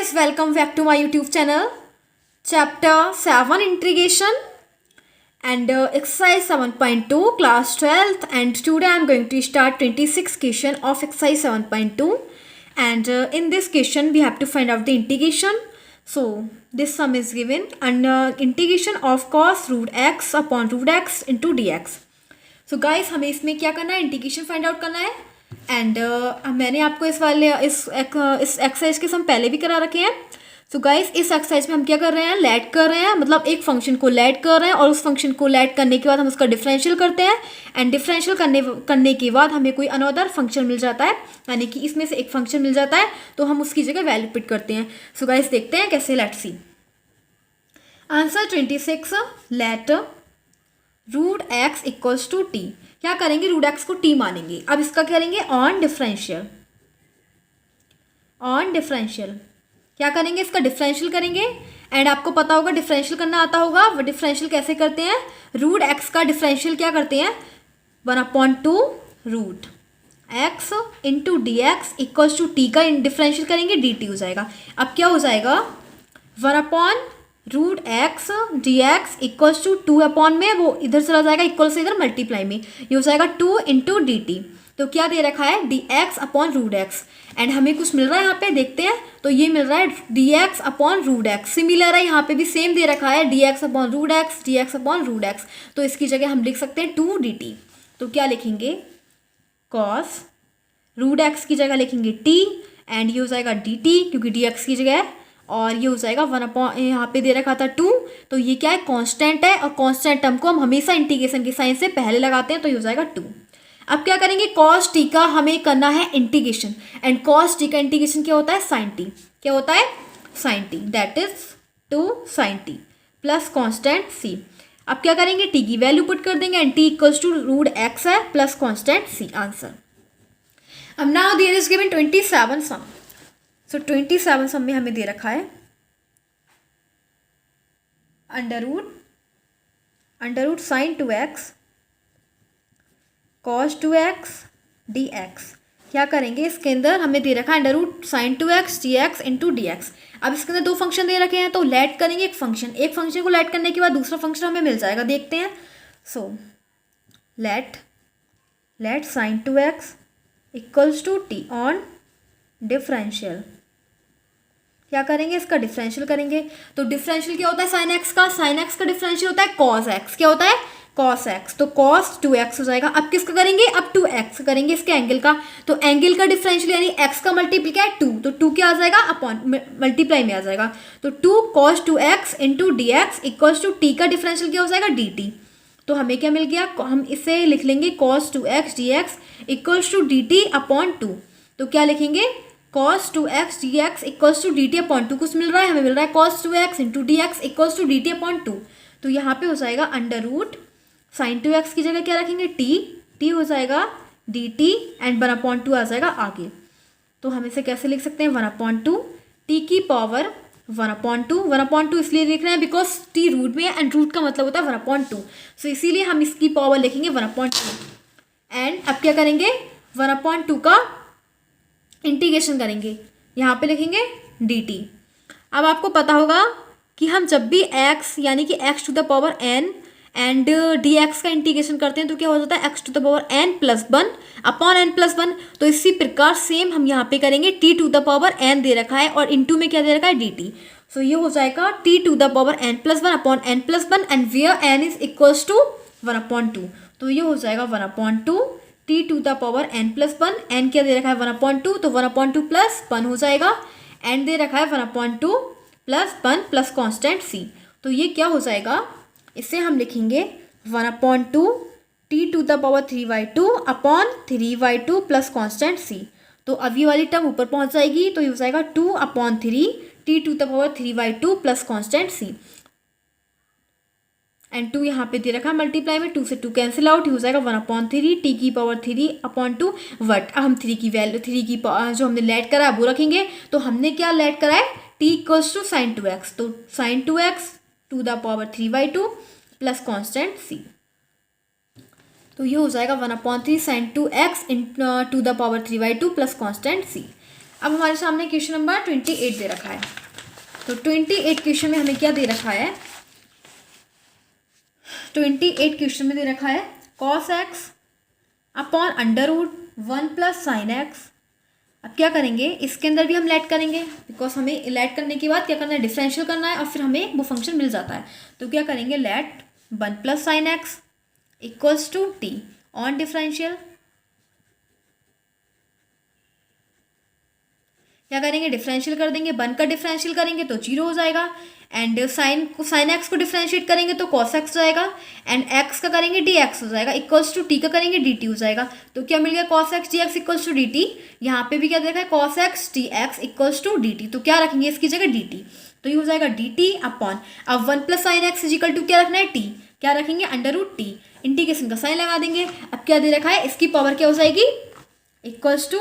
guys, welcome back to my YouTube channel. Chapter 7 Integration and exercise 7.2 class 12th, and today I am going to start 26th question of exercise 7.2, and in this question we have to find out the integration. So this sum is given and integration of cos root x upon root x into dx. So guys, हमें इसमें क्या करना है, integration find out करना है. And मैंने आपको इस एक्सरसाइज के सम पहले भी करा रखे हैं. सो गाइस, इस एक्सरसाइज में हम क्या कर रहे हैं, लेट कर रहे हैं, मतलब एक फंक्शन को लेट कर रहे हैं और उस फंक्शन को लेट करने के बाद हम उसका डिफरेंशियल करते हैं. एंड डिफरेंशियल करने के बाद हमें कोई अनदर फंक्शन मिल जाता है, यानी कि इसमें से एक फंक्शन मिल जाता है, तो हम उसकी जगह वैल्यू पुट करते हैं. सो गाइस, देखते हैं कैसे. Let's see answer 26. Let root x equals to t. क्या करेंगे, रूट एक्स को टी मानेंगे. अब इसका क्या करेंगे, ऑन डिफरेंशियल क्या करेंगे, इसका डिफरेंशियल करेंगे. एंड आपको पता होगा, डिफरेंशियल करना आता होगा. वो डिफरेंशियल कैसे करते हैं, रूट एक्स का डिफरेंशियल क्या करते हैं, 1/2 root X into D x equals to T का डिफरेंशियल करेंगे, डी टी हो जाएगा. अब क्या हो जाएगा, 1/रूट X D x equals to 2 में वो इधर चला जाएगा, इक्वल से इधर मल्टीप्लाई में, ये हो जाएगा 2 इंटू डी टी. तो क्या दे रखा है, d x upon root x. And हमें कुछ मिल रहा है यहाँ पे, देखते हैं. तो ये मिल रहा है d x upon root x. Similar है, यहाँ पे भी सेम दे रखा है, d x upon root x, D x upon root x. तो इसकी जगह हम लिख सकते हैं 2 डी टी. तो क्या लिखेंगे, कॉस रूट एक्स की जगह लिखेंगे टी, एंड ये हो जाएगा डी टी क्योंकि डी एक्स की जगह है, और ये हो जाएगा 1 यहाँ पे दे रखा था 2. तो ये क्या है, कांस्टेंट है, और कांस्टेंट टर्म को हम हमेशा इंटीग्रेशन के साइन से पहले लगाते हैं, तो ये हो जाएगा 2. अब क्या करेंगे, कॉस टी का हमें करना है इंटीग्रेशन. एंड कॉस टी का इंटीग्रेशन क्या होता है, साइन टी. क्या होता है, sine T, that is 2 sine T plus constant सी. अब क्या करेंगे, टी की वैल्यू पुट कर देंगे, and T equals to root X है प्लस कॉन्स्टेंट सी. आंसर. अब now there is given 27 sum. So 27 sum में हमें दे रखा है under root sine 2x cos 2x dx. क्या करेंगे, इसके अंदर हमें दे रखा है under root sine 2x dx into D x. अब इसके अंदर दो फंक्शन दे रखे हैं, तो लेट करेंगे एक फंक्शन को लेट करने के बाद दूसरा फंक्शन हमें मिल जाएगा, देखते हैं. So let sine 2x equals to t on differential. क्या करेंगे, इसका डिफरेंशियल करेंगे. तो डिफरेंशियल क्या होता है, साइन एक्स का डिफरेंशियल होता है कॉस एक्स. क्या होता है, कॉस एक्स. तो कॉस 2x हो जाएगा. अब किसका करेंगे, अब 2x करेंगे इसके एंगल का. तो एंगल का डिफरेंशियल यानी x का मल्टीप्लाई क्या है, 2. तो 2 क्या आ जाएगा, अपॉन मल्टीप्लाई में आ जाएगा. तो 2 cos 2x into D x equals to T का डिफरेंशियल क्या हो जाएगा, डी टी. तो हमें क्या मिल गया, हम इसे लिख लेंगे cos 2x dx equals to D t upon 2. तो क्या लिखेंगे, cos 2x dx equals to D t upon 2. कुछ मिल रहा है, हमें मिल रहा है cos 2x into D x equals to D t upon 2. तो यहाँ पे हो जाएगा अंडर रूट साइन 2x की जगह क्या रखेंगे, टी हो जाएगा डी टी, एंड 1/2 आ जाएगा आगे. तो हम इसे कैसे लिख सकते हैं, 1/2 टी की पावर 1/2 इसलिए लिख रहे हैं बिकॉज टी रूट में है, एंड रूट का मतलब होता है 1/2. सो इसीलिए हम इसकी पावर लिखेंगे 1/2. एंड अब क्या करेंगे, 1/2 का इंटीग्रेशन करेंगे, यहाँ पे लिखेंगे डी टी. अब आपको पता होगा कि हम जब भी x यानी कि x to the power n and d x का इंटीग्रेशन करते हैं, तो क्या हो जाता है, x to the power n+1 upon n+1. तो इसी प्रकार सेम हम यहाँ पे करेंगे, t to the power n दे रखा है और इनटू में क्या दे रखा है, dt. सो ये हो जाएगा t to the power n+1 upon n+1, and where n is equals to 1/2. तो ये हो जाएगा 1/2 t to the power n+1. n क्या दे रखा है, 1/2. तो 1/2 प्लस 1 हो जाएगा, एंड दे रखा है 1/2 प्लस 1 प्लस कॉन्स्टेंट c. तो ये क्या हो जाएगा, इसे हम लिखेंगे 1/2 t to the power 3/2 upon 3/2 plus constant c. तो अब ये वाली टर्म ऊपर पहुंच जाएगी, तो ये हो जाएगा 2/3 t to the power 3/2 plus constant c. And 2 यहाँ पे दे रखा है मल्टीप्लाई में, 2 से 2 कैंसिल आउट, हो जाएगा 1/3 टी की पावर 3/2. बट हम 3 की वैल्यू, 3 की जो हमने लेट करा है वो रखेंगे. तो हमने क्या लेट करा है, t equals to sine 2x. तो sine 2x to the power 3/2 plus constant c. तो ये हो जाएगा 1/3 sine 2x to the power 3/2 plus constant c. अब हमारे सामने क्वेश्चन नंबर 28 दे रखा है। तो 28 क्वेश्चन में हमें क्या दे रखा है, 28 क्वेश्चन में दे रखा है cos x upon under root 1 plus sine x. अब क्या करेंगे, इसके अंदर भी हम लेट करेंगे, बिकॉज हमें लेट करने के बाद क्या करना है, डिफरेंशियल करना है और फिर हमें वो फंक्शन मिल जाता है। तो क्या करेंगे, let 1 plus sine x equals to t on differential. क्या करेंगे, डिफरेंशियल कर देंगे, 1 का डिफरेंशियल करेंगे तो 0 हो जाएगा, एंड साइन एक्स को डिफरेंशिएट करेंगे तो कॉस एक्स हो जाएगा, एंड एक्स का करेंगे डी एक्स हो जाएगा, इक्वल्स टू टी का करेंगे डी टी हो जाएगा। तो क्या मिल गया, cos x D x equals to D t. यहाँ पे भी क्या देखा है, cos x D x equals to D T. तो क्या रखेंगे इसकी जगह, डी टी। तो ये हो जाएगा डी टी अपॉन, अब 1 plus sine x is equal to क्या रखना है, टी। क्या रखेंगे, अंडर रूट टी, इंटीग्रेशन का साइन लगा देंगे। अब क्या दे रखा है, इसकी पावर क्या हो जाएगी, equals to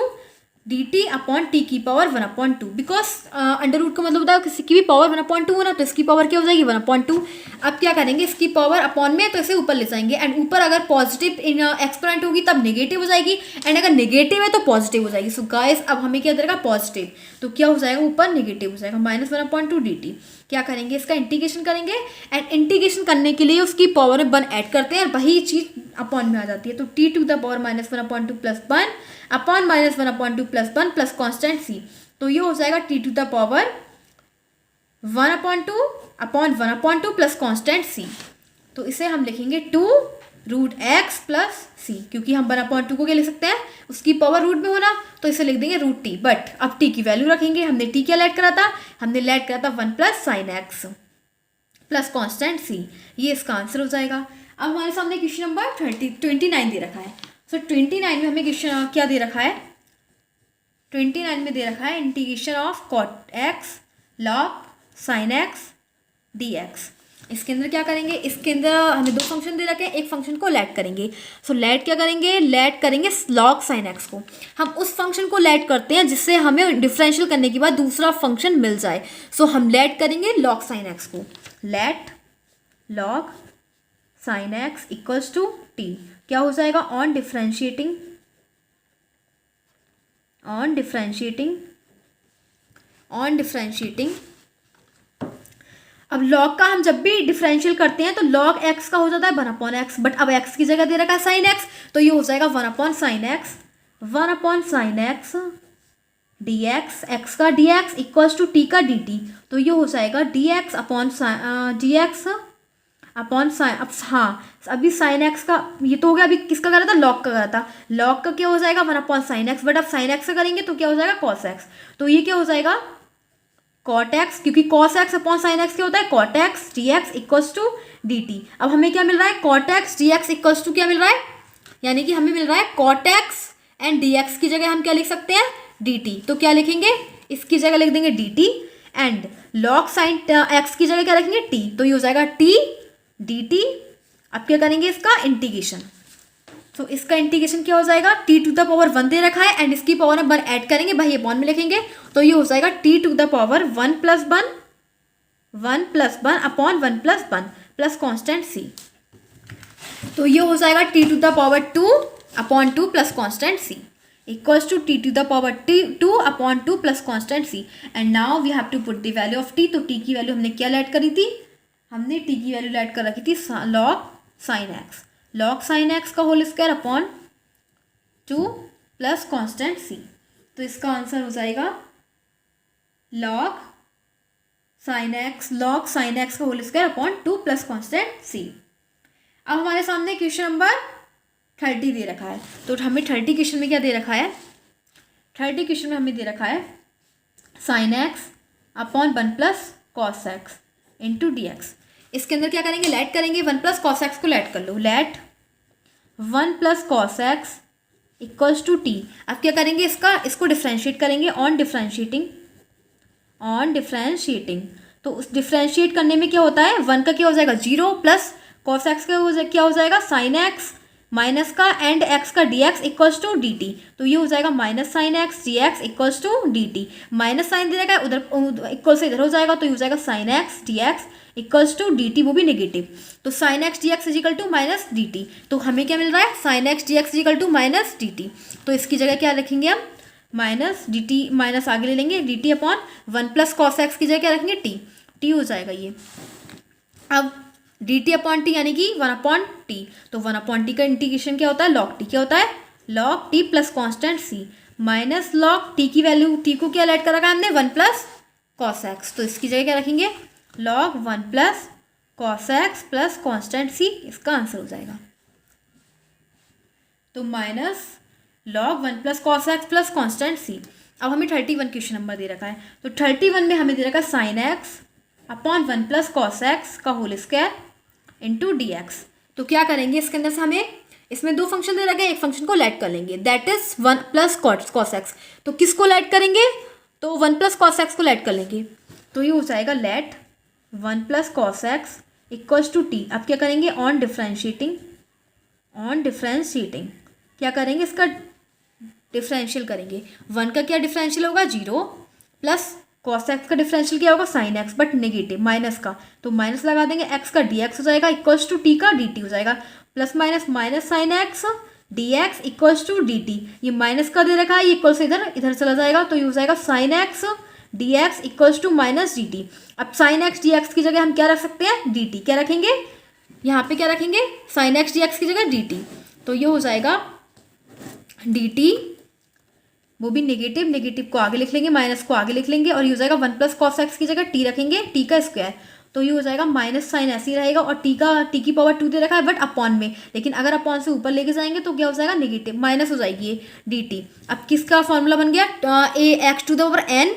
D t upon t की पावर 1/2, बिकॉज अंडर रूट का मतलब होता है किसी की भी पावर 1/2 होना, तो इसकी पावर क्या हो जाएगी 1/2। अब क्या करेंगे, इसकी पावर अपॉन में तो इसे ऊपर ले जाएंगे, एंड ऊपर अगर पॉजिटिव एक्सपोनेंट होगी तब नेगेटिव हो जाएगी, एंड अगर नेगेटिव है तो पॉजिटिव हो जाएगी। सो गाइस अब हमें क्या देगा, पॉजिटिव, तो क्या हो जाएगा, ऊपर नेगेटिव हो जाएगा, -1/2 डी टी। क्या करेंगे, इसका इंटीग्रेशन करेंगे, एंड इंटीग्रेशन करने के लिए उसकी पावर में 1 ऐड करते हैं और वही चीज़ अपॉन में आ जाती है। तो T to the power -1/2 plus 1 upon -1/2 plus 1 plus constant सी। तो ये हो जाएगा T to the power 1/2 upon 1/2 plus constant सी। तो इसे हम लिखेंगे 2√x प्लस सी, क्योंकि हम 1/2 को क्या लिख सकते हैं, उसकी पावर रूट में होना, तो इसे लिख देंगे रूट टी। बट अब टी की वैल्यू रखेंगे, हमने टी क्या लेट करा था, हमने लेट करा था 1 plus sine x plus constant C. ये इसका आंसर हो जाएगा। अब हमारे सामने क्वेश्चन नंबर 29 दे रखा है। सो 29 में हमें क्वेश्चन क्या दे रखा है, 29 में दे रखा है integration of cot x log sine x D x. इसके अंदर क्या करेंगे, इसके अंदर हमें 2 फंक्शन दे रखे हैं, एक फंक्शन को लेट करेंगे। सो लेट क्या करेंगे, लेट करेंगे लॉग साइन एक्स को। हम उस फंक्शन को लेट करते हैं जिससे हमें डिफरेंशियल करने के बाद दूसरा फंक्शन मिल जाए। सो हम लेट करेंगे लॉग साइन एक्स को, let log sine x equals to t. क्या हो जाएगा, ऑन डिफरेंशिएटिंग अब लॉग का हम जब भी डिफरेंशियल करते हैं तो लॉग एक्स का हो जाता है 1/x, बट अब एक्स की जगह दे रखा है साइन एक्स, तो ये हो जाएगा 1/sin x D X, X का D x equals to T का डी टी। तो ये हो जाएगा डी एक्स अपॉन साइन, अब हाँ अभी साइन एक्स का ये तो हो गया, अभी किसका करा था, लॉग का करा था। लॉग का क्या हो जाएगा 1/sin x, बट अब साइन एक्स का करेंगे तो क्या हो जाएगा cos x। तो ये क्या हो जाएगा cot x, क्योंकि cos x upon sine x क्या होता है cot x dx equals to D t. अब हमें क्या मिल रहा है, cot x dx equals to क्या मिल रहा है, यानी कि हमें मिल रहा है cot x एंड dx की जगह हम क्या लिख सकते हैं, dt। तो क्या लिखेंगे, इसकी जगह लिख देंगे dt, and log sine x की जगह क्या रखेंगे t। तो ये हो जाएगा t dt। अब क्या करेंगे, इसका इंटीग्रेशन। तो इसका इंटीग्रेशन क्या हो जाएगा, टी टू द पावर 1 दे रखा है, एंड इसकी पावर में 1 ऐड करेंगे, भाई ये बॉन में लिखेंगे। तो ये हो जाएगा T to the power 1 plus 1 upon 1 plus 1 plus constant सी। तो ये हो जाएगा T to the power 2 upon 2 plus constant C equals to T to the power 2 upon 2 plus constant C. And now we have to put the value of T. तो T की value हमने क्या late करी थी, हमने T की value late कर रखी थी लॉग साइन एक्स का whole square upon 2 plus constant सी। तो इसका आंसर हो जाएगा लॉग साइन एक्स का whole square upon 2 plus constant सी। अब हमारे सामने क्वेश्चन नंबर 30 दे रखा है। तो हमें 30 क्वेश्चन में क्या दे रखा है, 30 क्वेश्चन में हमें दे रखा है sine x upon 1 plus cos x into D x. इसके अंदर क्या करेंगे, लेट करेंगे, 1 प्लस कॉस एक्स को लेट कर लो, let 1 plus cos x equals to T. अब क्या करेंगे, इसको डिफ्रेंशिएट करेंगे, ऑन डिफ्रेंशिएटिंग। तो उस डिफ्रेंशिएट करने में क्या होता है, 1 का क्या हो जाएगा 0 प्लस कॉस एक्स का क्या हो जाएगा साइन एक्स माइनस का एंड एक्स का D x equals to D T. तो ये हो जाएगा minus sine x D x equals to D T. Minus sine दे रखा है, उधर इक्वल से इधर हो जाएगा, तो ये हो जाएगा sine x D x equals to D t, वो भी नेगेटिव। तो sine x D x is equal to minus d T. तो हमें क्या मिल रहा है, sine x D x is equal to minus d T. तो इसकी जगह क्या रखेंगे हम, माइनस डी टी, माइनस आगे ले लेंगे D t upon 1 plus cos x की जगह क्या रखेंगे टी, टी हो जाएगा ये। अब डी टी अपॉन टी यानी कि 1 अपॉन टी, तो 1 अपॉन टी का इंटीग्रेशन क्या होता है लॉग टी, क्या होता है log T plus constant c minus log T की वैल्यू, टी को क्या ऐड कर रखा है हमने 1 प्लस कॉस एक्स, तो इसकी जगह क्या रखेंगे log 1 plus cos X plus constant C, इसका आंसर हो जाएगा। तो minus log 1 plus cos X plus constant सी। अब हमें 31 क्वेश्चन नंबर दे रखा है, तो 31 में हमें दे रखा है sine x upon 1 plus cos x का whole square into D x. तो क्या करेंगे इसके अंदर से हमें, इसमें दो फंक्शन दे रखे हैं, एक फंक्शन को लेट कर लेंगे that is 1 plus cos x. तो किसको लेट करेंगे, तो 1 प्लस कॉस एक्स को लेट कर लेंगे, तो ये हो जाएगा let 1 plus cos x equals to T. अब क्या करेंगे ऑन डिफ्रेंशिएटिंग, ऑन डिफ्रेंशिएटिंग क्या करेंगे इसका डिफरेंशियल करेंगे। 1 का क्या डिफरेंशियल होगा 0 प्लस कॉस एक्स का डिफरेंशियल क्या होगा sine x but negative minus का, तो माइनस लगा देंगे, एक्स का डी एक्स हो जाएगा इक्वल्स टू टी का डी टी हो जाएगा, plus minus minus sine x D x equals to D t. ये माइनस का दे रखा है, ये इक्वल से इधर इधर चला जाएगा, तो ये हो जाएगा sine x D x equals to minus d t. अब साइन एक्स डी एक्स की जगह हम क्या रख सकते हैं डी टी, क्या रखेंगे यहाँ पे क्या रखेंगे साइन एक्स डी एक्स की जगह डी टी, तो ये हो जाएगा डी टी, वो भी नेगेटिव, नेगेटिव को आगे लिख लेंगे माइनस को आगे लिख लेंगे, और ये हो जाएगा 1 प्लस कॉस एक्स की जगह टी रखेंगे टी का स्क्वायर, तो ये हो जाएगा माइनस साइन ऐसे ही रहेगा, और टी की पावर 2 दे रखा है बट अपॉन में, लेकिन अगर अपॉन से ऊपर लेके जाएंगे तो क्या हो जाएगा नेगेटिव माइनस हो जाएगी ये डी टी। अब किसका फॉर्मूला बन गया A X to the power N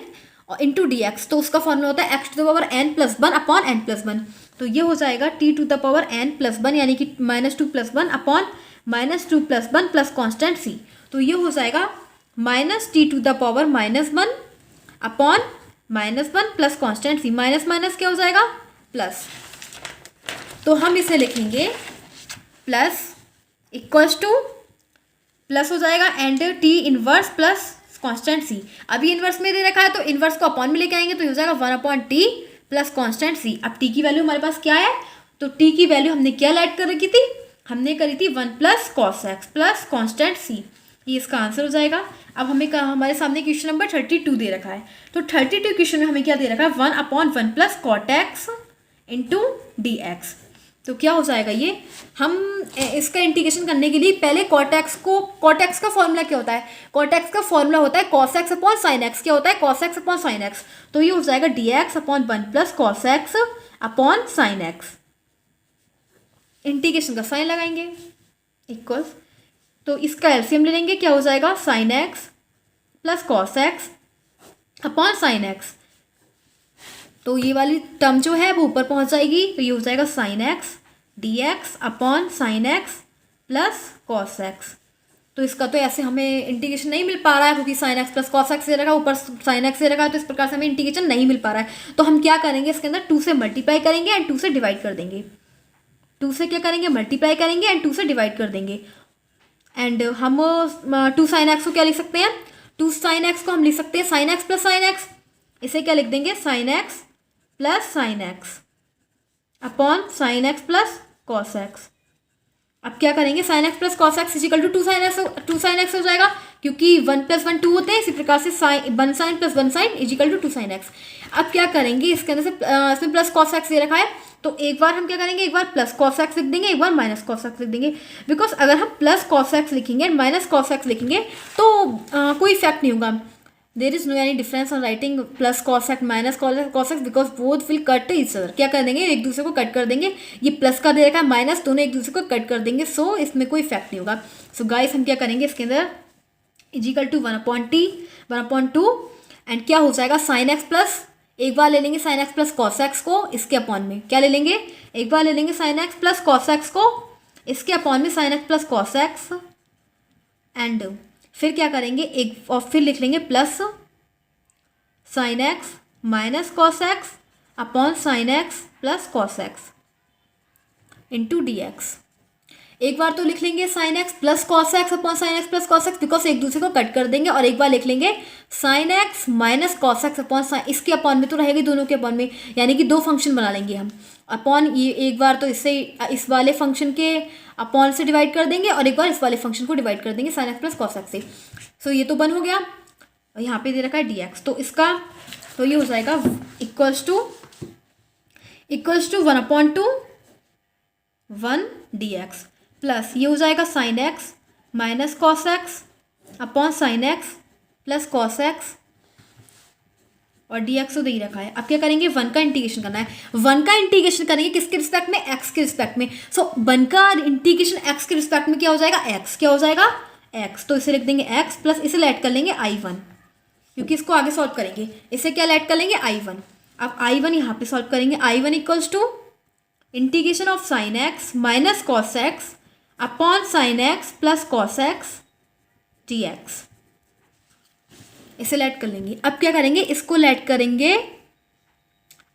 into D x, तो उसका फॉर्मूला होता है x to the power N plus 1 upon N plus 1, तो ये हो जाएगा T to the power N plus 1 यानी कि -2 + 1 अपॉन -2 + 1 प्लस कॉन्स्टेंट सी, तो ये हो जाएगा minus t to the power -1 upon -1 plus constant c, minus minus क्या हो जाएगा प्लस, तो हम इसे लिखेंगे प्लस इक्वल्स टू प्लस हो जाएगा and T inverse plus constant C. अभी इनवर्स में दे रखा है तो इनवर्स को अपॉन में लेके आएंगे, तो हो जाएगा 1 अपॉन टी प्लस कॉन्स्टेंट सी। अब टी की वैल्यू हमारे पास क्या है, तो टी की वैल्यू हमने क्या ऐड कर रखी थी, हमने करी थी 1 plus cos X plus constant C, ये इसका आंसर हो जाएगा। अब हमें हमारे सामने क्वेश्चन नंबर 32 दे रखा है, तो 32 क्वेश्चन में हमें क्या दे रखा है 1 upon 1 plus cot x into D x, तो क्या हो जाएगा ये, हम इसका इंटीग्रेशन करने के लिए पहले कॉट एक्स का फॉर्मूला क्या होता है, कॉट एक्स का फॉर्मूला होता है cos x upon sine x, क्या होता है cos x upon sine x, तो ये हो जाएगा d x upon 1 plus cos x upon sine x, integration का साइन लगाएंगे इक्वल्स, तो इसका एलसीएम ले लेंगे, क्या हो जाएगा sine x plus cos x upon sine x, तो ये वाली टर्म जो है वो ऊपर पहुंच जाएगी, तो ये हो जाएगा sine x D x upon sine x plus cos x, तो इसका तो ऐसे हमें इंटीग्रेशन नहीं मिल पा रहा है क्योंकि sine x plus cos X दे रखा, ऊपर साइन एक्स दे रखा है, तो इस प्रकार से हमें इंटीग्रेशन नहीं मिल पा रहा है, तो हम क्या करेंगे इसके अंदर 2 से मल्टीप्लाई करेंगे एंड 2 से डिवाइड कर देंगे, 2 से क्या करेंगे मल्टीप्लाई करेंगे एंड 2 से डिवाइड कर देंगे, एंड हम 2 साइन एक्स को क्या लिख सकते हैं, 2 साइन एक्स को हम लिख सकते हैं sine x plus sine x, इसे क्या लिख देंगे sine x plus sine x upon sine x plus cos x. अब क्या करेंगे sine x plus cos x is equal to 2 sine x हो जाएगा, क्योंकि 1 + 1 2 होते हैं, इसी प्रकार से 1 sine plus 1 sine equal to 2 sine x. अब क्या करेंगे इसके अंदर से इसमें प्लस कॉस एक्स दे रखा है, तो एक बार हम क्या करेंगे, एक बार प्लस कॉस एक्स लिख देंगे, एक बार माइनस कॉस एक्स लिख देंगे, बिकॉज अगर हम प्लस कॉस एक्स लिखेंगे एंड माइनस कॉस एक्स लिखेंगे तो कोई इफेक्ट नहीं होगा, there is no any difference on writing plus cos x minus cos x because both will cut each other, क्या कर देंगे एक दूसरे को कट कर देंगे, ये प्लस का दे रखा है माइनस, दोनों एक दूसरे को कट कर देंगे, सो इसमें कोई इफेक्ट नहीं होगा। सो गाइस हम क्या करेंगे इसके अंदर इजिकल टू 1/2 एंड क्या हो जाएगा साइन एक्स प्लस, एक बार ले लेंगे sine x plus cos x को, इसके अपॉन में क्या ले लेंगे, एक बार ले लेंगे sine x plus cos x को, इसके अपॉन में sine x plus cos x, and फिर क्या करेंगे एक और फिर लिख लेंगे plus sine x minus cos x upon sine x plus cos x into D x. एक बार तो लिख लेंगे sine x plus cos x upon sine x plus cos x, because एक दूसरे को कट कर देंगे, और एक बार लिख लेंगे sine x minus cos x upon sign, इसके अपॉन में तो रहेगी दोनों के अपॉन में, यानी कि 2 फंक्शन बना लेंगे हम अपॉन, ये एक बार तो इससे इस वाले फंक्शन के अपॉन से डिवाइड कर देंगे और एक बार इस वाले फंक्शन को डिवाइड कर देंगे sine x plus cos x से। सो ये तो बन हो गया। और यहाँ पे दे रखा है dx, तो इसका तो ये हो जाएगा इक्वल्स टू 1/2 1 dx प्लस ये हो जाएगा sine x minus cos x upon sine x plus cos x और dx तो दे ही रखा है। अब क्या करेंगे, 1 का इंटीग्रेशन करना है। 1 का इंटीग्रेशन करेंगे किसके रिस्पेक्ट में, x के रिस्पेक्ट में। सो 1 का इंटीग्रेशन x के रिस्पेक्ट में क्या हो जाएगा, x क्या हो जाएगा x, तो इसे लिख देंगे x प्लस इसे ऐड कर लेंगे i1, क्योंकि इसको आगे सॉल्व करेंगे। इसे क्या ऐड कर लेंगे i1। अब i1 यहाँ पे सॉल्व करेंगे, i1 equals to integration of sine x minus cos x upon sine x plus cos x dx। इसे ऐड कर लेंगे। अब क्या करेंगे, इसको ऐड करेंगे।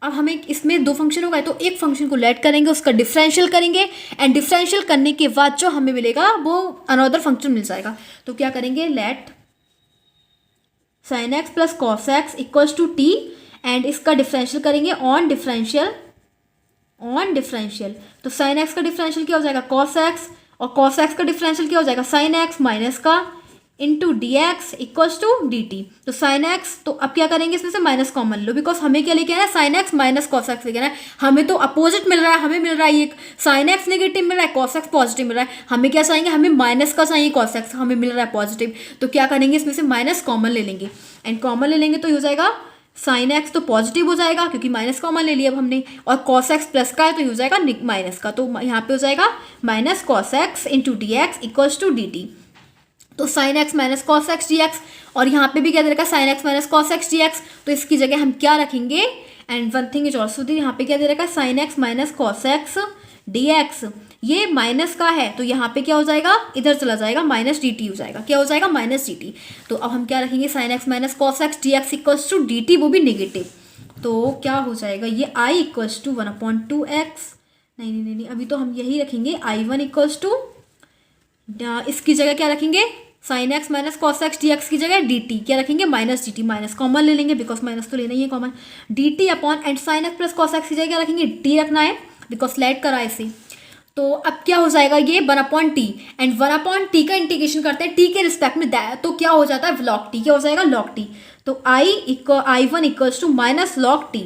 अब हमें इसमें 2 फंक्शन होगा, तो एक फंक्शन को ऐड करेंगे, उसका डिफरेंशियल करेंगे एंड डिफरेंशियल करने के बाद जो हमें मिलेगा वो अनदर फंक्शन मिल जाएगा। तो क्या करेंगे, let sine x plus cos x equals to t and इसका डिफरेंशियल करेंगे ऑन डिफरेंशियल। तो साइन एक्स का डिफरेंशियल क्या हो जाएगा, कॉस एक्स, और कॉस एक्स का डिफरेंशियल क्या हो जाएगा, साइन एक्स माइनस का into D x equals to D T. तो साइन एक्स, तो अब क्या करेंगे, इसमें से माइनस कॉमन लो, बिकॉज हमें क्या लेके आना है, sine x minus cos x लेके आना है। हमें तो अपोजिट मिल रहा है, हमें मिल रहा है ये साइन एक्स नेगेटिव मिल रहा है, कॉस एक्स पॉजिटिव मिल रहा है। हमें क्या चाहिए, हमें माइनस का चाहिए, कॉस एक्स हमें मिल रहा है पॉजिटिव। तो क्या करेंगे, इसमें से माइनस कॉमन ले लेंगे एंड कॉमन ले लेंगे तो हो जाएगा साइन एक्स तो पॉजिटिव हो जाएगा क्योंकि माइनस कॉमन ले लिया अब हमने, और कॉस एक्स प्लस का है तो हो जाएगा माइनस का। तो यहाँ पे हो जाएगा minus cos x into D x equals to D T. तो sine x minus cos x D X, और यहाँ पे भी क्या दे रखा है, sine x minus cos x D x. तो इसकी जगह हम क्या रखेंगे, and one thing is also the, यहाँ पे क्या दे रखा है, sine x minus cos x D X. ये माइनस का है तो यहाँ पे क्या हो जाएगा, इधर चला जाएगा, माइनस डी टी हो जाएगा। क्या हो जाएगा, माइनस डी टी। तो अब हम क्या रखेंगे, sine x minus cos x D x equals to D t, वो भी नेगेटिव। तो क्या हो जाएगा, ये i इक्वल्स टू 1/2 एक्स, नहीं, अभी तो हम यही रखेंगे, i1 इक्वल्स टू, इसकी जगह क्या रखेंगे, sine x minus cos x D x की जगह डी टी क्या रखेंगे, minus d T, minus common ले लेंगे बिकॉज माइनस तो लेना ही है common, D t upon and sine x plus cos x की जगह क्या रखेंगे, टी रखना है बिकॉज लेट करा इसे। तो अब क्या हो जाएगा, ये 1/t एंड 1/t का इंटीग्रेशन करते हैं टी के रिस्पेक्ट में, तो क्या हो जाता है, log t, क्या हो जाएगा, log t। तो i1 equals to minus log t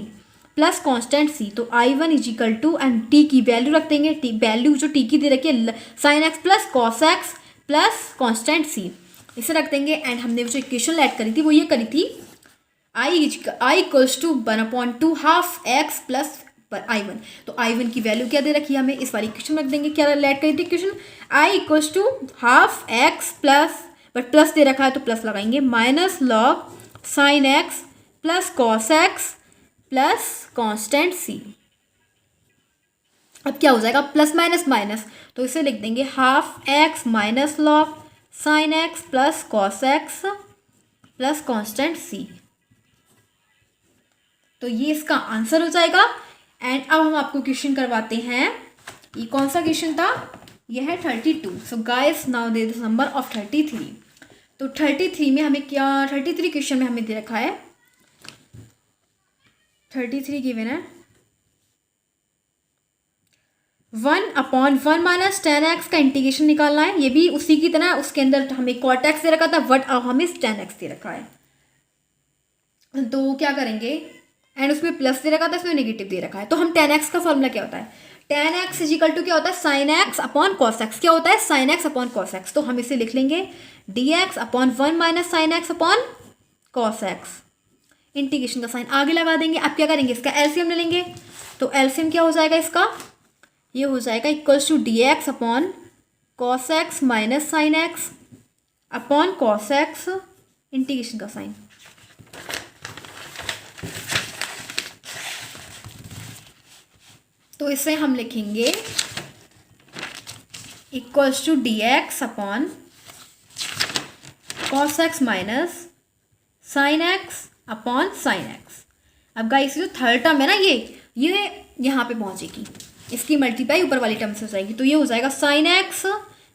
plus constant c। तो i1 is equal to and t की वैल्यू रख देंगे, टी वैल्यू जो t की दे रखी है, sine x plus cos X plus constant c, इसे रख देंगे। एंड हमने जो इक्वेशन ऐड करी थी वो ये करी थी, i equals to 1/2 half x plus i1। तो i1 की वैल्यू क्या दे रखी है हमें, इस वाली इक्वेशन रख देंगे। क्या ऐड करी थी equation, i equals to half x plus, but plus दे रखा है तो प्लस लगाएंगे, minus log sine x plus cos X plus constant c। अब क्या हो जाएगा, प्लस माइनस माइनस, तो इसे लिख देंगे half X minus log sine x plus cos X plus constant c। तो ये इसका आंसर हो जाएगा। एंड अब हम आपको क्वेश्चन करवाते हैं, ये कौन सा क्वेश्चन था, ये है 32। So guys now they this number of 33। तो 33 में हमें क्या, 33 क्वेश्चन में हमें दे रखा है, 33 गिवन है 1/1 माइनस टेन एक्स का इंटीग्रेशन निकालना है। ये भी उसी की तरह, उसके अंदर हमें कॉट एक्स दे रखा था, बट अब हमें टेन एक्स दे रखा है। तो क्या करेंगे, एंड उसमें प्लस दे रखा था, इसमें नेगेटिव दे रखा है। तो हम टेन एक्स का फॉर्मूला क्या होता है, tan x is equal to क्या होता है, sine x upon cos x. क्या होता है, sine x upon cos x. तो हम इसे लिख लेंगे d x upon 1 minus sine x upon cos x, integration का साइन आगे लगा देंगे। अब क्या करेंगे, इसका एलसीएम ले लेंगे। तो एलसीएम क्या हो जाएगा इसका, ये हो जाएगा equals to d x upon cos x minus sine x upon cos x, integration का साइन। तो इसे हम लिखेंगे equals to d x upon cos x minus sine x upon sine x. अब गाइस जो थर्ड टर्म है ना, ये यहाँ पे पहुँचेगी, इसकी मल्टीप्लाई ऊपर वाली टर्म से हो जाएगी। तो ये हो जाएगा sine x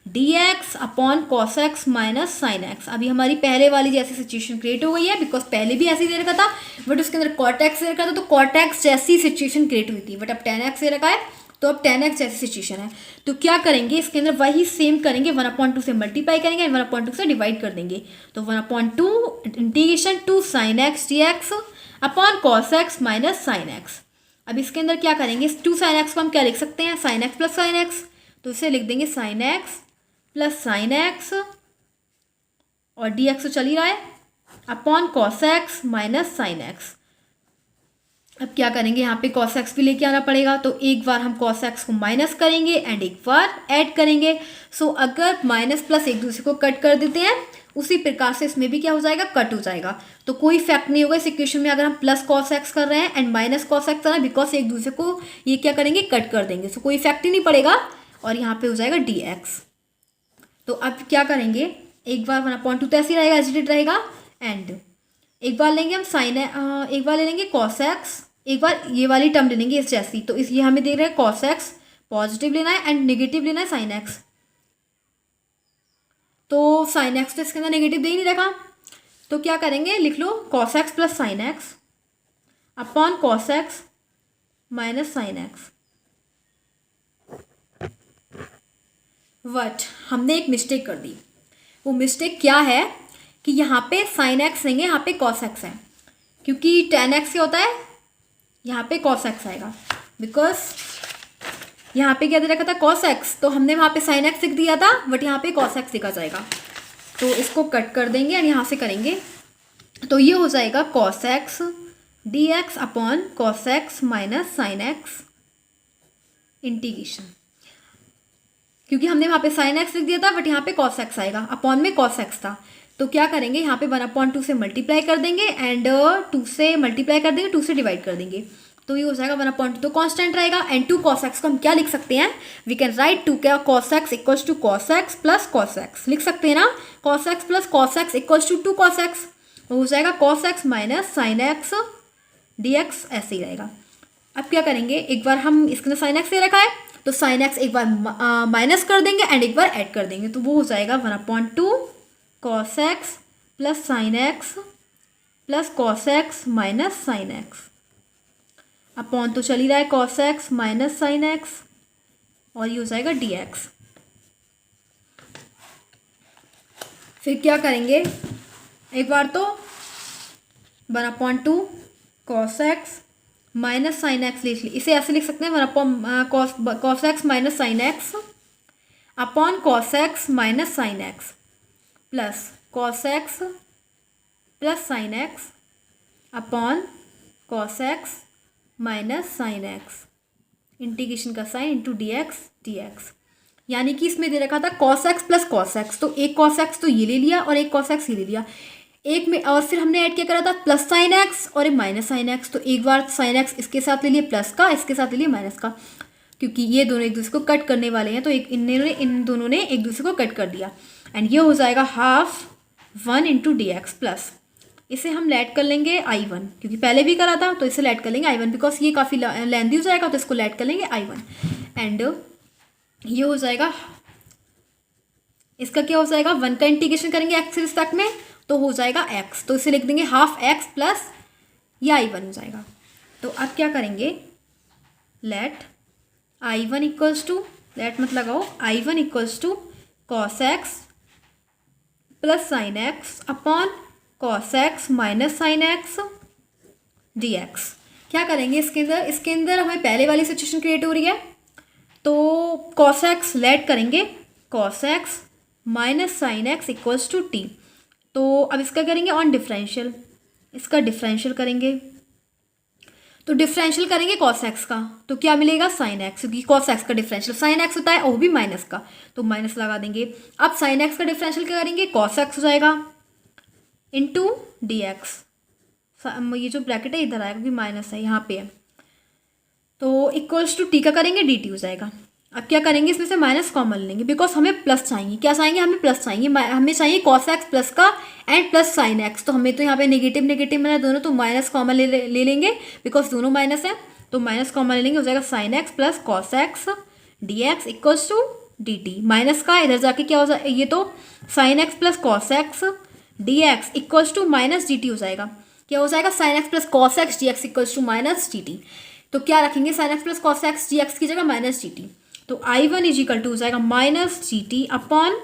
D x upon cos x minus sine x. अभी हमारी पहले वाली जैसी सिचुएशन क्रिएट हो गई है, बिकॉज पहले भी ऐसे ही दे रखा था, बट उसके अंदर कॉट एक्स दे रखा था, तो कॉट एक्स जैसी सिचुएशन क्रिएट हुई थी। बट अब टेन एक्स दे रखा है तो अब 10x जैसी सिचुएशन है, तो क्या करेंगे इसके अंदर वही सेम करेंगे, 1/2 से मल्टीप्लाई करेंगे एंड 1/2 से डिवाइड कर देंगे। तो 1/2 integration 2 sin x dx upon cos x minus sin x। अब इसके अंदर क्या करेंगे, 2 sin x को हम क्या लिख सकते हैं, sin x plus sin x, तो इसे लिख देंगे sin x plus sin x और dx तो चल ही रहा है upon cos x minus sin x। अब क्या करेंगे, यहाँ पे cos x भी लेके आना पड़ेगा, तो एक बार हम cos x को माइनस करेंगे एंड एक बार ऐड करेंगे। सो अगर माइनस प्लस एक दूसरे को कट कर देते हैं, उसी प्रकार से इसमें भी क्या हो जाएगा, कट हो जाएगा। तो कोई इफेक्ट नहीं होगा इस इक्वेशन में अगर हम प्लस cos x कर रहे हैं एंड माइनस cos x कर रहे हैं, बिकॉज एक दूसरे को ये क्या करेंगे, कट कर देंगे। सो कोई इफेक्ट ही नहीं पड़ेगा और यहाँ पे हो जाएगा dx। तो अब क्या करेंगे, एक बार 1/2 तो ऐसे ही रहेगा, एजिटेड रहेगा, एंड एक बार लेंगे हम एक बार ले लेंगे cos x, एक बार ये वाली टर्म ले लेंगे इस जैसी। तो इस ये हमें दे रहे हैं cos x पॉजिटिव लेना है एंड नेगेटिव लेना है sin x। तो sin x तो इसके अंदर नेगेटिव दे ही नहीं रखा, तो क्या करेंगे, लिख लो cos x plus sin x upon cos x minus sin x। But हमने एक मिस्टेक कर दी। वो मिस्टेक क्या है कि यहाँ पे sin x लेंगे, यहाँ पे cos x है, क्योंकि tan x क्या होता है, यहाँ पे cos x आएगा, बिकॉज यहाँ पे क्या दे रखा था cos x, तो हमने वहाँ पे sin x लिख दिया था, बट यहाँ पे cos x लिखा जाएगा। तो इसको कट कर देंगे और यहाँ से करेंगे, तो ये हो जाएगा cos x dx upon cos x minus sin x integration, क्योंकि हमने वहाँ पे sin x लिख दिया था, बट यहाँ पे cos x आएगा, अपॉन में cos x था। तो क्या करेंगे, यहाँ पे 1/2 से मल्टीप्लाई कर देंगे एंड 2 से मल्टीप्लाई कर देंगे, 2 से डिवाइड कर देंगे, तो ये हो जाएगा 1/2 तो कांस्टेंट रहेगा एंड 2 cos x को हम क्या लिख सकते हैं, वी कैन राइट 2 क्या cos x equals to cos x plus cos x लिख सकते हैं ना, cos x plus cos x equals to 2 cos x, हो जाएगा cos x minus sin x dx, ऐसे ही रहेगा। अब क्या करेंगे, एक बार हम इसके अंदर sin x दे रखा है, तो sin x एक बार माइनस कर देंगे एंड एक बार ऐड कर देंगे, तो वो हो जाएगा 1/2 cos x plus sin x plus cos x minus sin x upon तो चल ही रहा है cos x minus sin x और ये हो जाएगा dx। फिर क्या करेंगे, एक बार तो 1/2 cos x minus sin x इसे ऐसे लिख सकते हैं, 1/2 cos x minus sin x upon cos x minus sin x plus cos x plus sin x upon cos x minus sin x integration का साइन इंटू dx। यानी कि इसमें दे रखा था cos x plus cos x, तो एक cos x तो ये ले लिया और एक cos x ये ले लिया, एक में और फिर हमने ऐड क्या करा था प्लस sin x और एक माइनस sin x, तो एक बार sin x इसके साथ ले लिए प्लस का, इसके साथ ले लिए माइनस का, क्योंकि ये दोनों एक दूसरे को कट करने वाले हैं, तो इन दोनों ने एक दूसरे को कट कर दिया एंड ये हो जाएगा 1/2 इंटू dx प्लस, इसे हम लेट कर लेंगे I1, क्योंकि पहले भी करा था तो इसे लेट कर लेंगे I1, बिकॉज ये काफ़ी लेंथी हो जाएगा, तो इसको लेट कर लेंगे I1 एंड ये हो जाएगा, इसका क्या हो जाएगा, 1 का इंटीग्रेशन करेंगे x के रिस्पेक्ट में, तो हो जाएगा x, तो इसे लिख देंगे 1/2x प्लस ये I1 हो जाएगा। तो अब क्या करेंगे, late I1 equals to, late मत लगाओ, I1 equals to cos x plus sin x upon cos x minus sin x dx। क्या करेंगे इसके अंदर हमें पहले वाली सिचुएशन क्रिएट हो रही है, तो cos x लेट करेंगे cos x minus sin x equals to t। तो अब इसका करेंगे ऑन डिफरेंशियल, इसका डिफरेंशियल करेंगे, तो डिफरेंशियल करेंगे cos x का, तो क्या मिलेगा sin x, क्योंकि cos x का डिफरेंशियल sin x होता है और वो भी माइनस का, तो माइनस लगा देंगे। अब sin x का डिफरेंशियल क्या करेंगे, cos x हो जाएगा इंटू dx, ये जो ब्रैकेट है इधर आएगा क्योंकि माइनस है यहाँ पे है, तो इक्वल्स टू t का करेंगे dt हो जाएगा। अब क्या करेंगे, इसमें से माइनस कॉमन लेंगे, बिकॉज हमें प्लस चाहिए, क्या चाहिए, हमें प्लस चाहिए, हमें चाहिए cos x प्लस का एंड प्लस sin x, तो हमें तो यहाँ पे नेगेटिव नेगेटिव में दोनों, तो माइनस कॉमन ले लेंगे बिकॉज दोनों माइनस है, तो माइनस कॉमन ले लेंगे, हो जाएगा sin x plus cos x dx equals to dt। Minus का इधर जाके क्या हो जाए, ये तो sin x plus cos x dx equals to minus dt हो जाएगा, क्या हो जाएगा sin x plus cos x dx equals to minus dt। तो क्या रखेंगे, sine x plus cos X D X की जगह माइनस जी टी। तो I one is equal to हो जाएगा minus D T upon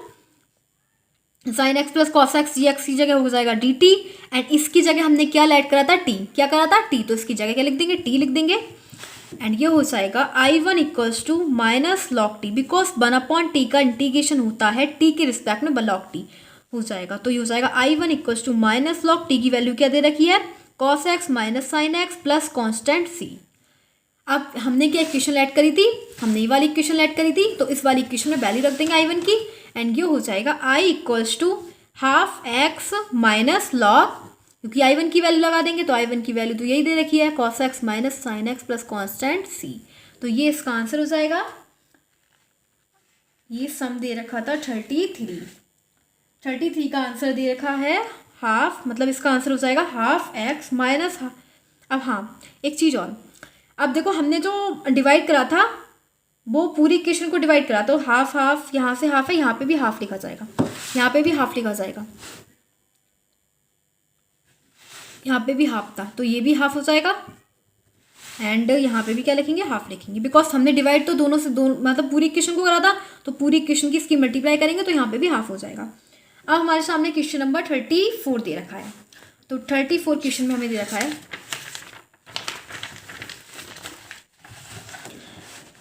sine x plus cos X D X की जगह हो जाएगा डी टी, एंड इसकी जगह हमने क्या ऐड करा था, टी। क्या करा था, टी। तो इसकी जगह क्या लिख देंगे, टी लिख देंगे। एंड ये हो जाएगा I one equals to minus log t, because one upon t का इंटीग्रेशन होता है टी के रिस्पेक्ट में लॉग टी हो जाएगा। तो ये हो जाएगा I one equals to minus log T की वैल्यू क्या दे रखी है, cos x minus sine x plus constant सी। अब हमने क्या इक्वेशन ऐड करी थी, हमने ये वाली इक्वेशन ऐड करी थी, तो इस वाली इक्वेशन में वैल्यू रख देंगे आई वन की, एंड ये हो जाएगा I equals to half X minus log, क्योंकि आई वन की वैल्यू लगा देंगे तो आई वन की वैल्यू तो यही दे रखी है, cos x minus sine x plus constant सी। तो ये इसका आंसर हो जाएगा। ये सम दे रखा था 33 का आंसर दे रखा है हाफ, मतलब इसका आंसर हो जाएगा हाफ एक्स माइनस। अब हाँ एक चीज़ और, अब देखो हमने जो डिवाइड करा था वो पूरी इक्वेशन को डिवाइड करा, तो हाफ हाफ, यहाँ से हाफ है, यहाँ पे भी हाफ लिखा जाएगा, यहाँ पे भी हाफ लिखा जाएगा, यहाँ पे भी हाफ था, तो ये भी हाफ हो जाएगा, एंड यहाँ पे भी क्या लिखेंगे, हाफ लिखेंगे, बिकॉज हमने डिवाइड तो दोनों से मतलब पूरी इक्वेशन को करा था, तो पूरी इक्वेशन की इसकी मल्टीप्लाई करेंगे तो यहाँ पे भी हाफ हो जाएगा। अब हमारे सामने क्वेश्चन नंबर 34 दे रखा है, तो 34 क्वेश्चन में हमें दे रखा है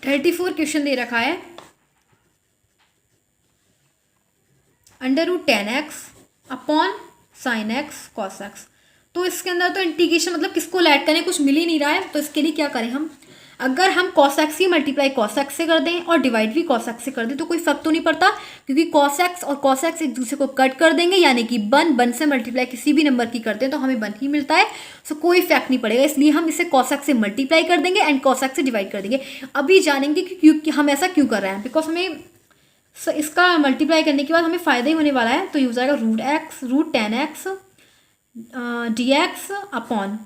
34 क्वेश्चन दे रखा है under root 10x upon sine x cos x. तो इसके अंदर तो इंटीग्रेशन मतलब किसको ऐड करें, कुछ मिल ही नहीं रहा है, तो इसके लिए क्या करें हम, अगर हम कॉस एक्स की मल्टीप्लाई कॉस एक्स से कर दें और डिवाइड भी कॉस एक्स से कर दें तो कोई फर्क तो नहीं पड़ता, क्योंकि कॉस एक्स और कॉस एक्स एक दूसरे को कट कर देंगे, यानी कि बन से मल्टीप्लाई किसी भी नंबर की करते हैं तो हमें बन ही मिलता है, सो कोई इफेक्ट नहीं पड़ेगा, इसलिए हम इसे कॉस एक्स से मल्टीप्लाई कर देंगे एंड कॉस एक्स से डिवाइड कर देंगे। अभी जानेंगे कि हम ऐसा क्यों कर रहे हैं, बिकॉज हमें इसका मल्टीप्लाई करने के बाद हमें फ़ायदा ही होने वाला है। तो ये हो जाएगा root 10x dx upon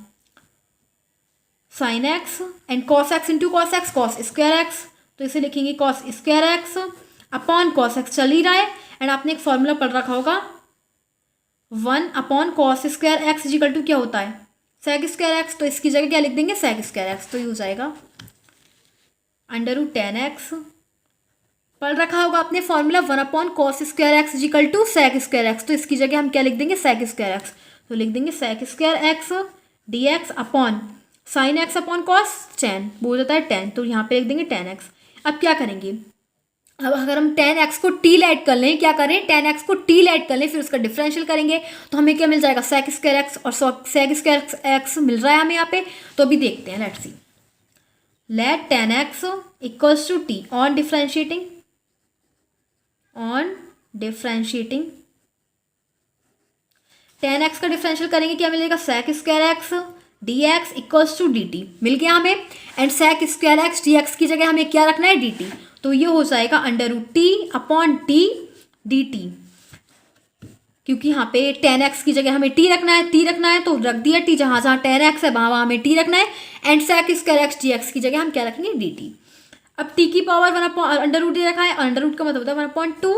sine x and cos x into cos x, cos square x, तो इसे लिखेंगे cos square x upon cos x चल ही रहा है, एंड आपने एक फॉर्मूला पढ़ रखा होगा 1 upon cos square x equal to क्या होता है, सेक स्क्वायर एक्स, तो इसकी जगह क्या लिख देंगे, सेक स्क्वायर एक्स। तो ये हो जाएगा अंडर रूट 10x, पढ़ रखा होगा आपने formula 1 upon cos square x equal to sec square x, तो इसकी जगह हम क्या लिख देंगे, सेक स्क्वायर एक्स, तो लिख देंगे sec square x D x upon sine x upon cos 10, वो हो जाता है 10, तो यहाँ पे लिख देंगे 10x। अब क्या करेंगे, अब अगर हम 10x को टी ऐड कर लें, क्या करें 10x को टी ऐड कर लें, फिर उसका डिफरेंशियल करेंगे तो हमें क्या मिल जाएगा, सेक स्क्वायर एक्स, और सेक स्क्वायर एक्स मिल रहा है हमें यहाँ पे, तो अभी देखते हैं, let's see, let 10x equals to t on differentiating 10x का डिफरेंशियल करेंगे, क्या मिलेगा, sec square x D x equals to D t मिल गया हमें, and sec square x D x की जगह हमें क्या रखना है, डी टी, तो ये हो जाएगा under root t upon t d t, क्योंकि यहाँ पे 10x की जगह हमें टी रखना है, तो रख दिया टी, जहाँ 10x है वहाँ हमें टी रखना है, and sec square x D x की जगह हम क्या रखेंगे, डी टी। अब टी की पावर 1 अपॉन अंडर रूट दे रखा है, अंडर रूट का मतलब होता है 1/2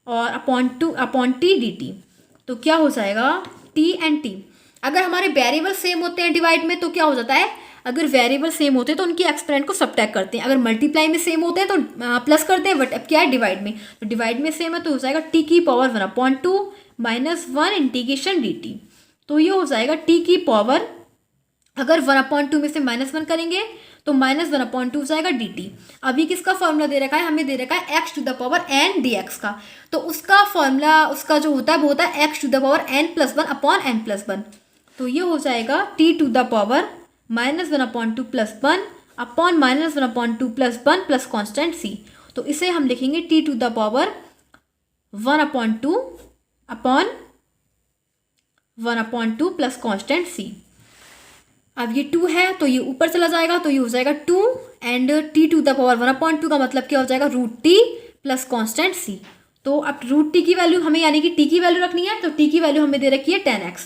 और अपॉन टी डी टी, तो क्या हो जाएगा टी एंड टी। अगर हमारे वेरिएबल सेम होते हैं डिवाइड में तो क्या हो जाता है, अगर वेरिएबल सेम होते हैं तो उनकी एक्सपेरेंट को सबट्रैक्ट करते हैं, अगर मल्टीप्लाई में सेम होते हैं तो प्लस करते हैं, बट अब क्या है डिवाइड में, तो डिवाइड में सेम है तो हो जाएगा टी की पावर 1/2 -1 इंटीग्रेशन डी टी, तो ये हो जाएगा टी की पावर, अगर 1/2 में से -1 करेंगे तो -1/2 हो जाएगा डी टी। अभी किसका फॉर्मूला दे रखा है, हमें दे रखा है x to the power n dx का, तो उसका फॉर्मूला उसका जो होता है वो होता है x to the power n+1 upon n+1, तो ये हो जाएगा t to the power -1/2 +1 upon -1/2 +1 plus constant c, तो इसे हम लिखेंगे t to the power 1/2 upon 1/2 plus constant c। अब ये 2 है तो ये ऊपर चला जाएगा, तो ये हो जाएगा 2 and t to the power 1/2 का मतलब क्या हो जाएगा, रूट टी प्लस कॉन्स्टेंट सी। तो अब रूट टी की वैल्यू हमें यानी कि टी की वैल्यू रखनी है, तो टी की वैल्यू हमें दे रखी है 10x,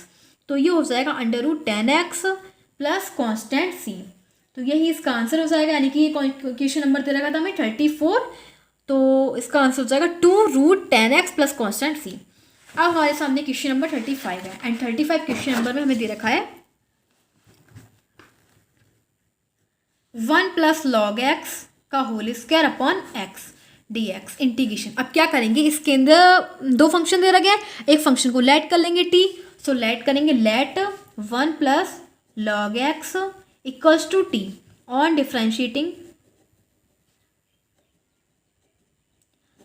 तो ये हो जाएगा under root 10x plus constant सी, तो यही इसका आंसर हो जाएगा, यानी कि ये क्वेश्चन नंबर दे रखा था हमें 34, तो इसका आंसर हो जाएगा 2√10x प्लस कॉन्स्टेंट सी। अब हमारे सामने क्वेश्चन नंबर 35 है, एंड 35 क्वेश्चन नंबर में हमें दे रखा है वन प्लस लॉग एक्स का whole square upon x D x integration. अब क्या करेंगे, इसके अंदर दो फंक्शन दे रखे हैं, एक फंक्शन को लेट कर लेंगे टी, सो लेट करेंगे let one plus log x equals to t on differentiating.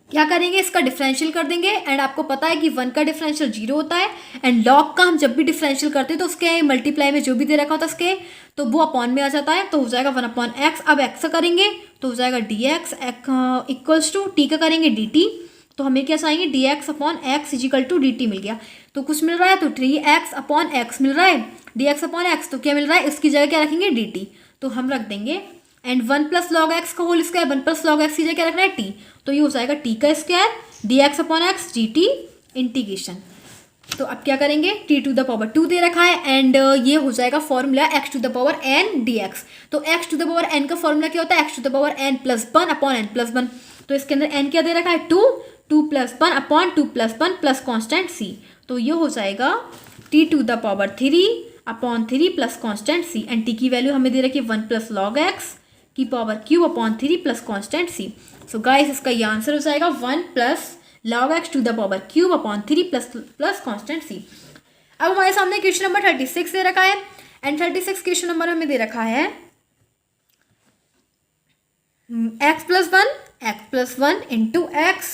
क्या करेंगे, इसका डिफरेंशियल कर देंगे एंड आपको पता है कि वन का डिफरेंशियल 0 होता है एंड लॉग का हम जब भी डिफरेंशियल करते हैं तो उसके मल्टीप्लाई में जो भी दे रखा होता है उसके तो वो अपॉन में आ जाता है, तो हो जाएगा वन अपॉन एक्स। अब एक्स का करेंगे तो हो जाएगा d x equals to T का करेंगे डी टी, तो हमें क्या चाहिए d x upon x is equal to D t मिल गया, तो कुछ मिल रहा है तो 3x अपॉन एक्स मिल रहा है, डी एक्स अपॉन एक्स तो क्या मिल रहा है, इसकी जगह क्या रखेंगे डी टी, तो हम रख देंगे and one plus log x का whole square, one plus log x की जगह क्या रखना है टी, तो ये हो जाएगा टी का square d x upon x d t integration. तो अब क्या करेंगे, टी टू द पावर 2 दे रखा है एंड ये हो जाएगा formula x to the power n d x. तो x to the power n का फॉर्मूला क्या होता है, x to the power N plus one upon N plus one, तो इसके अंदर एन क्या दे रखा है 2, 2 plus one upon 2 plus one plus constant सी, तो ये हो जाएगा T to the power 3 upon 3 plus constant C and t की वैल्यू हमें दे रखी है वन प्लस लॉग एक्स की power cube upon 3 plus constant c. So guys इसका ये आंसर हो जाएगा one plus log x to the power cube upon 3 plus constant सी। अब हमारे सामने क्वेश्चन नंबर 36 दे रखा है एंड 36 क्वेश्चन नंबर हमें दे रखा है x plus one into x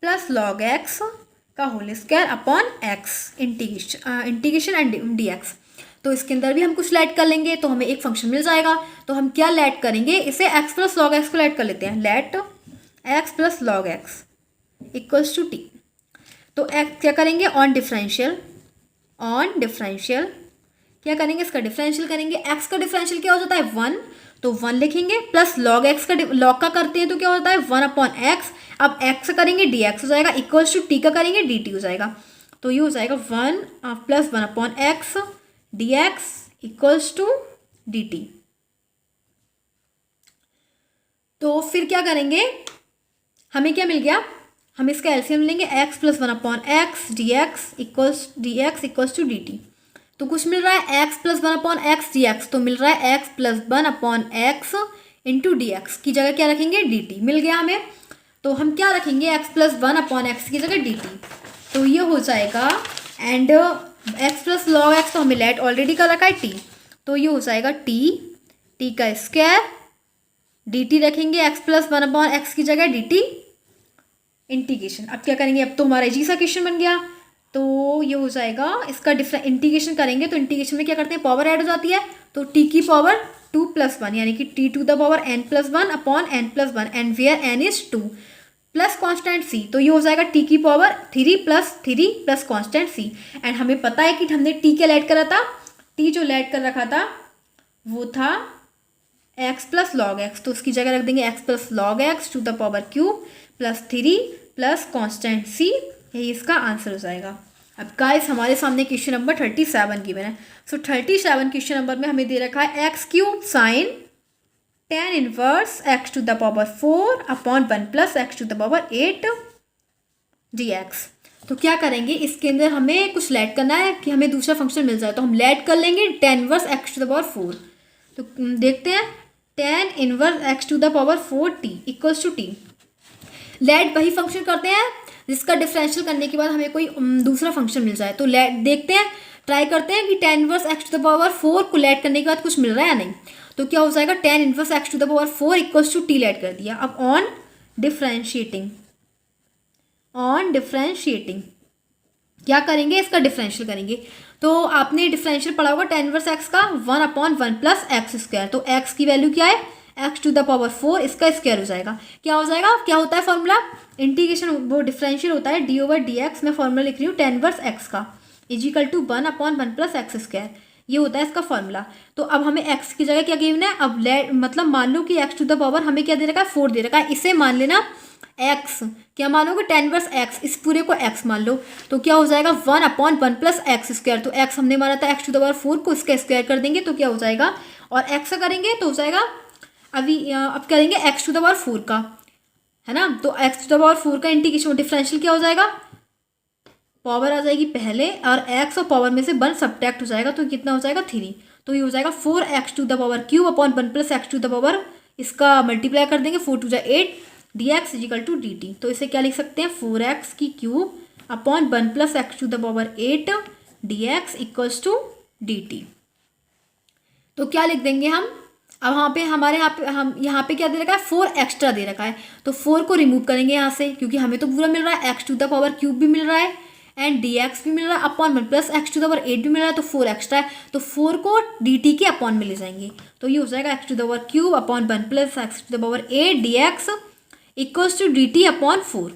plus log x का whole square upon x integration and d x. तो इसके अंदर भी हम कुछ लेट कर लेंगे तो हमें एक फंक्शन मिल जाएगा, तो हम क्या लेट करेंगे, इसे एक्स प्लस लॉग एक्स को लेट कर लेते हैं, let x plus log x equals to t. तो एक्स क्या करेंगे ऑन डिफरेंशियल क्या करेंगे, इसका डिफरेंशियल करेंगे, एक्स का डिफरेंशियल क्या हो जाता है 1, तो 1 लिखेंगे प्लस लॉग एक्स का लॉग का करते हैं तो क्या होता है 1 अपॉन एक्स, अब एक्स करेंगे डी एक्स हो जाएगा इक्वल्स टू टी का करेंगे डी टी हो जाएगा, तो ये हो जाएगा 1 plus 1 upon x D x equals to D T. तो फिर क्या करेंगे, हमें क्या मिल गया, हम इसका एलसीएम लेंगे x plus 1 upon x D x equals to D T. तो कुछ मिल रहा है x plus 1 upon x D x, तो मिल रहा है x plus 1 upon x into D x की जगह क्या रखेंगे डी टी मिल गया हमें, तो हम क्या रखेंगे एक्स प्लस 1 अपॉन एक्स की जगह डी टी, तो ये हो जाएगा and x plus log x तो हमें लेट ऑलरेडी कर रखा है टी, तो ये हो जाएगा टी का स्क्वायर डी टी रखेंगे एक्स प्लस 1 अपॉन एक्स की जगह डी टी इंटीग्रेशन। अब क्या करेंगे, अब तो हमारा इजी सा क्वेश्चन बन गया, तो ये हो जाएगा इसका इंटीग्रेशन करेंगे तो इंटीग्रेशन में क्या करते हैं पावर ऐड हो जाती है, तो टी की पावर 2 प्लस 1 यानी कि t to the power N plus 1 upon N plus 1 and where n is 2 plus constant सी, तो ये हो जाएगा टी की power 3 plus constant C and हमें पता है कि हमने टी क्या लेट करा था, टी जो लेट कर रखा था वो था एक्स प्लस लॉग एक्स, तो उसकी जगह रख देंगे x plus log x to the power cube plus 3 plus constant c, यही इसका आंसर हो जाएगा। अब गाइस हमारे सामने क्वेश्चन नंबर 37 गिवन है, सो 37 क्वेश्चन नंबर में हमें दे रखा है x cube sine tan inverse x to the power 4 upon 1 plus x to the power 8 dx। तो क्या करेंगे, इसके अंदर हमें कुछ लेट करना है कि हमें दूसरा फंक्शन मिल जाए, तो हम लेट कर लेंगे tan inverse x to the power 4, तो देखते हैं tan inverse x to the power 4t equals to t. Let वही फंक्शन करते हैं जिसका डिफरेंशियल करने के बाद हमें कोई दूसरा फंक्शन मिल जाए, तो लेट देखते हैं ट्राई करते हैं कि tan inverse x to the power 4 को लेट करने के बाद कुछ मिल रहा है या नहीं, तो क्या हो जाएगा tan inverse x to the power 4 equals to t let कर दिया। अब ऑन डिफरेंशिएटिंग क्या करेंगे, इसका डिफरेंशियल करेंगे, तो आपने डिफरेंशियल पढ़ा होगा tan इनवर्स एक्स का 1 अपॉन 1 प्लस एक्स स्क्वायर, तो एक्स की वैल्यू क्या है एक्स टू द पावर 4 इसका स्क्वायर हो जाएगा, क्या हो जाएगा, क्या होता है फॉर्मूला इंटीग्रेशन वो डिफरेंशियल होता है डी ओवर डी एक्स, मैं फॉर्मूला लिख रही हूँ tan इनवर्स एक्स का equal to 1 upon 1 plus x square, ये होता है इसका फॉर्मूला। तो अब हमें x की जगह क्या गिवन है, अब मतलब मान लो कि x टू द पावर हमें क्या दे रखा है 4 दे रखा है, इसे मान लेना x, क्या मानोगे tan इनवर्स x, इस पूरे को x मान लो, तो क्या हो जाएगा 1 अपॉन 1 प्लस एक्स स्क्वायर, तो x हमने माना था x टू द पावर 4 को इसका स्क्वायर कर देंगे तो क्या हो जाएगा, और x करेंगे तो हो जाएगा अब करेंगे x टू द पावर 4 का, है ना, तो x टू द पावर 4 का इंटीग्रेशन डिफरेंशियल क्या हो जाएगा, पावर आ जाएगी पहले और x और पावर में से 1 सब्ट्रैक्ट हो जाएगा, तो कितना हो जाएगा 3, तो ये हो जाएगा 4x to the power cube upon 1 plus x to the power, इसका मल्टीप्लाई कर देंगे 4 2 8 dx इजिकल टू dt। तो इसे क्या लिख सकते हैं 4x की cube upon 1 plus x to the power 8 dx equals to dt। तो क्या लिख देंगे हम, अब यहाँ पे हमारे हम यहाँ पे क्या दे रखा है 4 एक्स्ट्रा दे रखा है, तो 4 को रिमूव करेंगे यहाँ से, क्योंकि हमें तो पूरा मिल रहा है x to the power cube भी मिल रहा है एंड dx भी मिल रहा है upon 1 plus x to the power 8 भी मिल रहा है, तो 4 एक्स्ट्रा है, तो 4 को dt के अपॉन में ले जाएंगे। तो ये हो जाएगा x to the power cube upon 1 plus x to the power 8 dx equals to dt upon 4।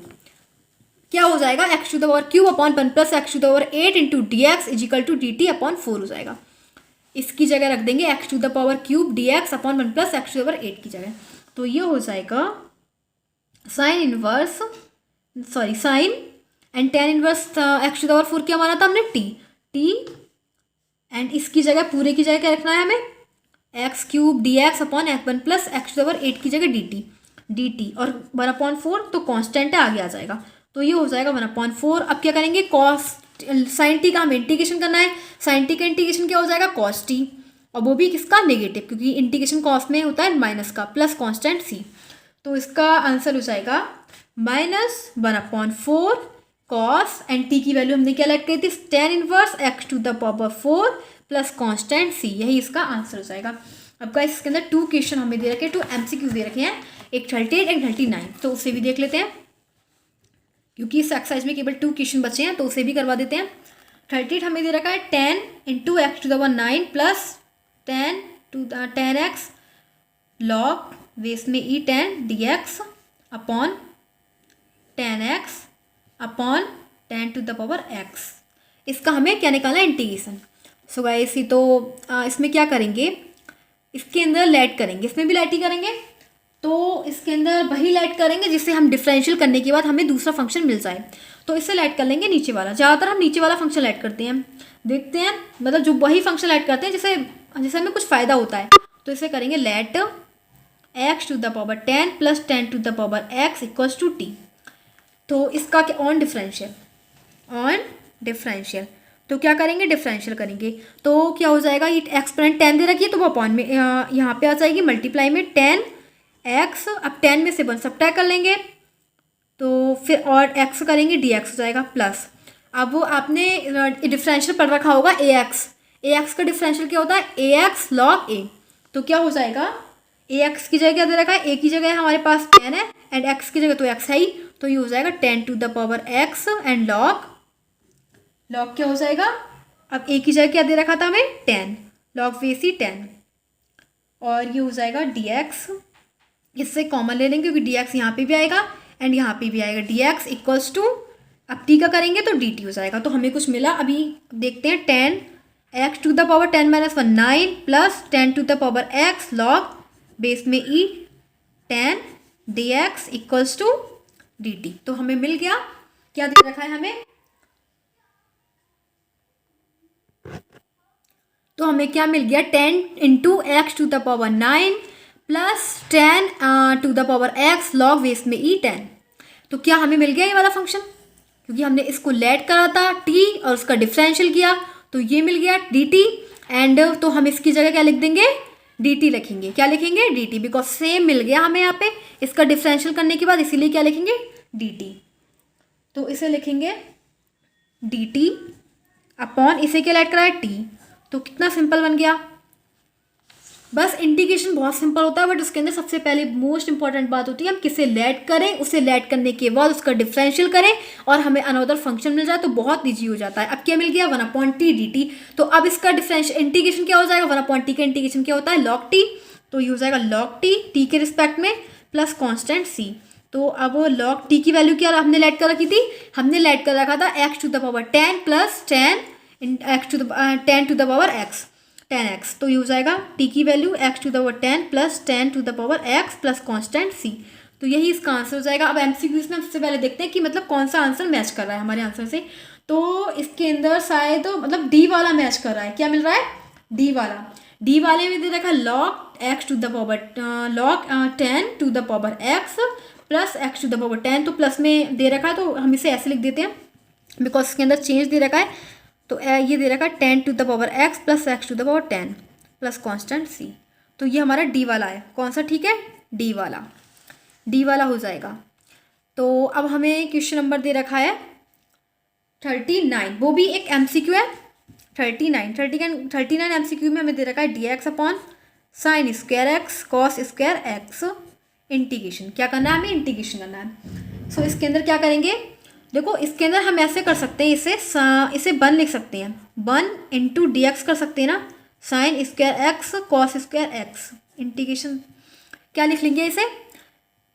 क्या हो जाएगा x to the power cube upon 1 plus x to the power 8 into dx equal to dt upon 4 हो जाएगा। इसकी जगह रख देंगे x to the power cube dx upon 1 plus x to the power 8 की जगह। तो ये हो जाएगा sine and tan inverse x to the power 4 क्या माना था हमने टी एंड इसकी जगह पूरे की जगह क्या रखना है हमें x cube dx upon 1 plus x to the power 8 की जगह dt और 1/4 तो कांस्टेंट है आगे आ जाएगा। तो ये हो जाएगा 1/4। अब क्या करेंगे कॉस साइन टी का हमें इंटीग्रेशन करना है, साइन टी का इंटीग्रेशन क्या हो जाएगा कॉस टी, और वो भी किसका नेगेटिव, क्योंकि इंटीग्रेशन कॉस में होता है माइनस का, प्लस कांस्टेंट सी। तो इसका आंसर हो जाएगा -1/4 कॉस एंड टी की वैल्यू हमने क्या लग गई थी tan inverse x to the power 4 plus constant c, यही इसका आंसर हो जाएगा। अब गाइस इसके अंदर 2 क्वेश्चन हमें दे रखे, 2 MCQ दे रखे हैं, एक 38 एक 39, तो उसे भी देख लेते हैं क्योंकि इस एक्सरसाइज में केवल 2 क्वेश्चन बचे हैं, तो उसे भी करवा देते हैं। 38 हमें दे रखा है 10 into x to the power 9 plus 10x log base में e 10 dx upon 10x upon 10 to the power x। इसका हमें क्या निकालना है इंटीग्रेशन। सो गाइस ये तो इसमें क्या करेंगे, इसके अंदर लेट करेंगे, इसमें भी लेट ही करेंगे, तो इसके अंदर वही लेट करेंगे जिससे हम डिफरेंशियल करने के बाद हमें दूसरा फंक्शन मिल जाए। तो इससे लेट कर लेंगे नीचे वाला, ज़्यादातर हम नीचे वाला फंक्शन लेट करते हैं, देखते हैं मतलब जो वही फंक्शन लेट करते हैं जिससे हमें कुछ फ़ायदा होता है। तो इसे करेंगे let x to the power 10 plus 10 to the power x equals to t. तो इसका क्या ऑन डिफरेंशियल, तो क्या करेंगे डिफरेंशियल करेंगे, तो क्या हो जाएगा ये एक्सपोनेंट 10 दे रखी है तो वो अपॉन में यहाँ पे आ जाएगी मल्टीप्लाई में 10x, अब 10 में से 1 सब्ट्रैक्ट कर लेंगे तो फिर और x करेंगे dx हो जाएगा प्लस। अब वो आपने डिफरेंशियल पढ़ रखा होगा ax का डिफरेंशियल क्या होता है ax log a। तो क्या हो जाएगा ax की जगह क्या दे रखा है, a की जगह हमारे पास 10 है एंड x की जगह तो x है ही, तो ये हो जाएगा 10 to the power x and log क्या हो जाएगा, अब a की जगह क्या दे रखा था हमें 10 log बेस 10 और ये हो जाएगा dx, इससे कॉमन ले लेंगे क्योंकि dx यहाँ पे भी आएगा एंड यहाँ पे भी आएगा, dx इक्वल्स टू अब t का करेंगे तो dt हो जाएगा। तो हमें कुछ मिला, अभी देखते हैं 10 x to the power 10 minus 1 9 plus 10 to the power x log base में e 10 dx equals to dt। तो हमें मिल गया, क्या दे रखा है हमें, तो हमें क्या मिल गया 10 into x to the power 9 plus 10 to the power x log base में e 10। तो क्या हमें मिल गया ये वाला फंक्शन, क्योंकि हमने इसको लेट करा था t और उसका डिफरेंशियल किया तो ये मिल गया dt एंड तो हम इसकी जगह क्या लिख देंगे dt लिखेंगे, क्या लिखेंगे dt, बिकॉज सेम मिल गया हमें यहाँ पे इसका डिफरेंशियल करने के बाद, इसीलिए क्या लिखेंगे dt। तो इसे लिखेंगे dt अपॉन इसे क्या लेट करा है t। तो कितना सिंपल बन गया, बस इंटीग्रेशन बहुत सिंपल होता है बट उसके अंदर सबसे पहले मोस्ट इंपॉर्टेंट बात होती है हम किसे लेट करें, उसे लेट करने के बाद उसका डिफरेंशियल करें और हमें अनदर फंक्शन मिल जाए तो बहुत ईजी हो जाता है। अब क्या मिल गया 1/t dt। तो अब इसका डिफरेंशियल इंटीग्रेशन क्या हो जाएगा, 1/t का इंटीग्रेशन क्या होता है log t, तो ये हो जाएगा log t के रिस्पेक्ट में प्लस कॉन्स्टेंट c। तो अब log t की वैल्यू क्या हमने लेट कर रखी थी, हमने लेट कर रखा था x to the power 10 plus 10 to the power x 10x। तो ये हो जाएगा t की value x to the power 10 plus 10 to the power x plus constant c। तो यही इसका आंसर हो जाएगा। अब MCQs में सबसे पहले देखते हैं कि मतलब कौन सा आंसर मैच कर रहा है हमारे आंसर से। तो इसके अंदर शायद मतलब डी वाला मैच कर रहा है, क्या मिल रहा है डी वाला, डी वाले में दे रखा है log x to the power log 10 to the power x plus x to the power 10। तो प्लस में दे रखा है तो हम इसे ऐसे लिख देते हैं बिकॉज इसके अंदर चेंज दे रखा है। तो ये दे रखा है 10 to the power x plus x to the power 10 plus constant c. तो ये हमारा डी वाला है, कौन सा? ठीक है, डी वाला, डी वाला हो जाएगा। तो अब हमें क्वेश्चन नंबर दे रखा है 39, वो भी एक एमसीक्यू है। 39 एमसीक्यू में हमें दे रखा है d x upon sine square x cos square x integration. क्या करना है हमें? इंटीग्रेशन करना है। सो इसके अंदर क्या करेंगे? देखो इसके अंदर हम ऐसे कर सकते हैं, इसे 1 लिख सकते हैं, 1 इंटू डी एक्स कर सकते हैं ना, sign square x cos square x integration. क्या लिख लेंगे इसे?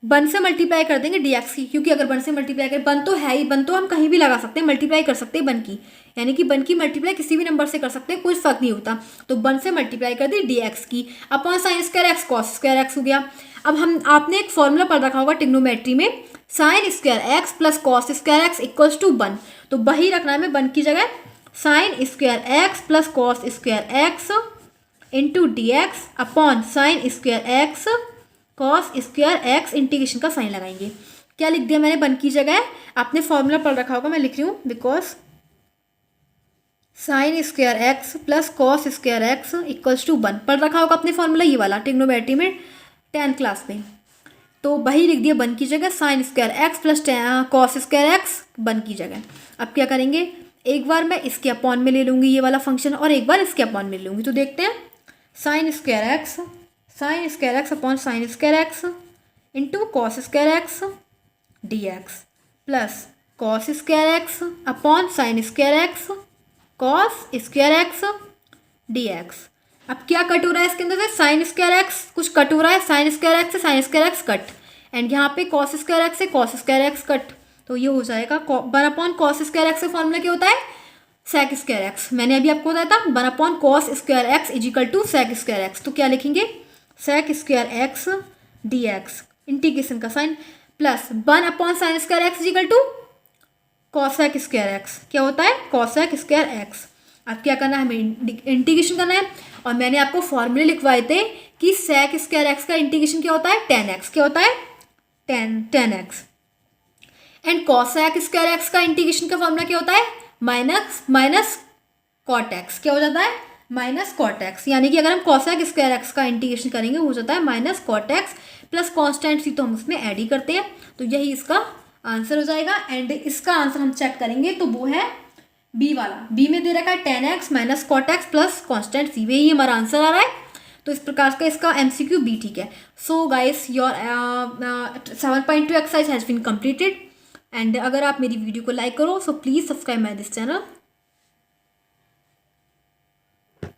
1 से मल्टीप्लाई कर देंगे डी एक्स की, क्योंकि अगर 1 से मल्टीप्लाई करें, 1 तो है ही, 1 तो हम कहीं भी लगा सकते हैं, मल्टीप्लाई कर सकते हैं 1 की, यानी कि 1 की मल्टीप्लाई किसी भी नंबर से कर सकते हैं, कोई फर्क नहीं होता। तो 1 से मल्टीप्लाई कर दी डी एक्स की upon sine square x cos square x हो गया। अब आपने एक फॉर्मूला पढ़ रखा होगा ट्रिग्नोमेट्री में, sine square x plus cos square x equals to 1। तो वही रखना है हमें 1 की जगह, sine square x plus cos square x into D x upon sine square x cos square x integration का साइन लगाएंगे। क्या लिख दिया मैंने 1 की जगह? आपने फॉर्मूला पढ़ रखा होगा, मैं लिख रही हूँ, because sine square x plus cos square x equals to 1 पढ़ रखा होगा आपने फॉर्मूला, ये वाला ट्रिग्नोमेट्री में 10th क्लास में। तो वही लिख दिया 1 की जगह, sine square x plus cos square x 1 की जगह। अब क्या करेंगे? एक बार मैं इसके अपॉन में ले लूँगी ये वाला फंक्शन, और एक बार इसके अपॉन में ले लूँगी। तो देखते हैं, sign square x upon sine square x into cos square x D x plus cos square x upon sine square x cos square x D x. अब क्या कट हो रहा है इसके अंदर से? साइन स्क्वायर एक्स कुछ कट हो रहा है, साइन स्क्वायर एक्स से sign square x cut, and यहाँ पे कॉस स्क्वायर एक्स से कॉस स्क्वायर एक्स कट। तो ये हो जाएगा 1 अपॉन कॉस स्क्वायर एक्स का फॉर्मूला क्या होता है? Sec square x. मैंने अभी आपको बताया था 1 upon cos square x is equal to sec square x. तो क्या लिखेंगे? Sec square x D x integration का sine plus 1 upon sine square x is equal to cosec square x. क्या होता है? Cosec square x. अब क्या करना है? हमें इंटीग्रेशन करना है, और मैंने आपको फॉर्मूले लिखवाए थे कि सेक स्क्वायर एक्स का इंटीग्रेशन क्या होता है? 10x। क्या होता है? 10x। And cosec square x का इंटीग्रेशन का फॉर्मूला क्या होता है? Minus cot x. क्या हो जाता है? Minus cot x. यानी कि अगर हम कॉसेक स्क्वायर एक्स का इंटीग्रेशन करेंगे हो जाता है minus cot x plus constant सी, तो हम उसमें ऐड ही करते हैं, तो यही इसका आंसर हो जाएगा। एंड इसका आंसर हम चेक करेंगे तो वो है बी वाला। बी में दे रखा है 10x minus cot x plus constant c, वही हमारा आंसर आ रहा है। तो इस प्रकार का इसका MCQ बी ठीक है। So guys your 7.2 exercise has been completed. And अगर आप मेरी वीडियो को लाइक करो, so please subscribe my this channel.